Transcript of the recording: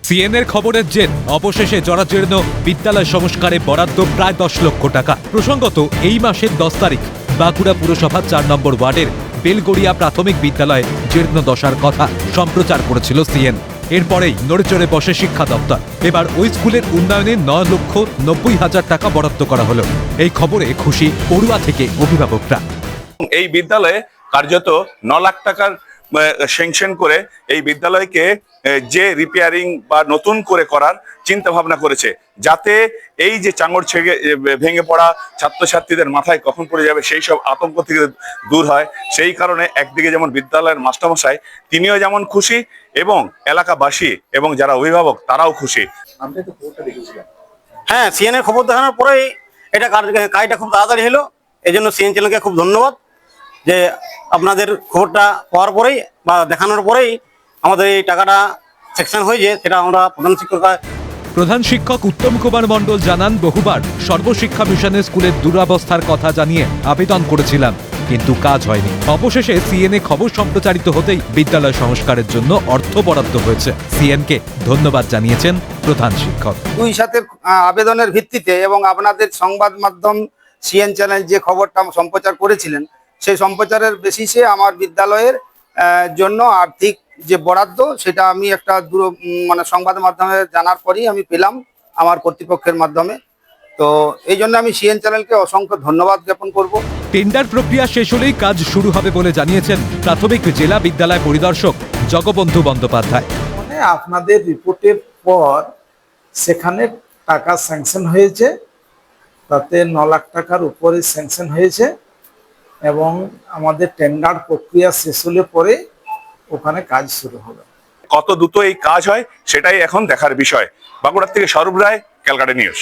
সিএনএর খবরের জের অবশেষে জরাজীর্ণ বিদ্যালয় সংস্কারে বরাদ্দ প্রায় 10 লক্ষ টাকা। প্রসঙ্গত, এই মাসের 10 তারিখ বাঁকুড়া পুরসভা 4 নম্বর ওয়ার্ডের বেলগড়িয়া প্রাথমিক বিদ্যালয়ে জীর্ণ দশার কথা সম্প্রচার করেছিল সিএন। এরপরেই নড়েচড়ে বসে শিক্ষা দপ্তর। এবার ওই স্কুলের উন্নয়নে 9,90,000 টাকা বরাদ্দ করা হলো। এই খবরে খুশি পড়ুয়া থেকে অভিভাবকরা। এই বিদ্যালয়ে কার্যত 9 লাখ টাকার স্যাংশন করে এই বিদ্যালয়কে যে রিপেয়ারিং বা নতুন করে করার চিন্তা ভাবনা করেছে, যাতে এই যে চাঙড় ছেড়ে ভেঙে পড়া ছাত্রছাত্রীদের মাথায় কখন পড়ে যাবে সেই সব আতঙ্ক থেকে দূর হয়। সেই কারণে একদিকে যেমন বিদ্যালয়ের মাস্টারমশাই তিনিও যেমন খুশি এবং এলাকাবাসী এবং যারা অভিভাবক তারাও খুশি। হ্যাঁ, সিএনএর খবর দেখানোর পরেই এটা কাজটা খুব তাড়াতাড়ি হলো। এই জন্য সিএন চ্যানেলকে খুব ধন্যবাদ যে আপনাদের খবরটা পাওয়ার পরেই বা দেখানোর পরেই আমাদের এই টাকাটা সেকশন হয়েছে, সেটা আমরা প্রধান শিক্ষক উত্তম কুমার মণ্ডল জানান, বহুবার সর্বশিক্ষা মিশনের স্কুলের দুরবস্থার কথা জানিয়ে আবেদন করেছিলাম, কিন্তু কাজ হয়নি। অবশেষে সিএনএ খবর সম্প্রচারিত হতেই বিদ্যালয় সংস্কারের জন্য অর্থ বরাদ্দ হয়েছে। সিএনকে ধন্যবাদ জানিয়েছেন প্রধান শিক্ষক। দুই সাথে আবেদনের ভিত্তিতে এবং আপনাদের সংবাদ মাধ্যম সিএন চ্যানেল যে খবরটা সম্প্রচার করেছিলেন, সেই সম্প্রচারের বেসিসে আমার বিদ্যালয়ের জন্য আর্থিক যে বরাদ্দ সেটা আমি একটা সংবাদ মাধ্যমে জানার পরই আমি পেলাম আমার কর্তৃপক্ষের মাধ্যমে। তো এই জন্য আমি সিএন চ্যানেলকে অসংখ্য ধন্যবাদ জ্ঞাপন করব। টেন্ডার প্রক্রিয়া শেষ হলেই কাজ শুরু হবে বলে জানিয়েছেন প্রাথমিক জেলা বিদ্যালয় পরিদর্শক জগবন্ধু বন্দ্যোপাধ্যায়। মানে আপনাদের রিপোর্টের পর সেখানে টাকা স্যাংশন হয়েছে, তাতে 9 লাখ টাকার উপরে স্যাংশন হয়েছে এবং আমাদের টেন্ডার প্রক্রিয়া শেষ হলে পরে ওখানে কাজ শুরু হবে। কত দ্রুত এই কাজ হয় সেটাই এখন দেখার বিষয়। বাঁকুড়া থেকে স্বরূপ রায়, ক্যালকাটা নিউজ।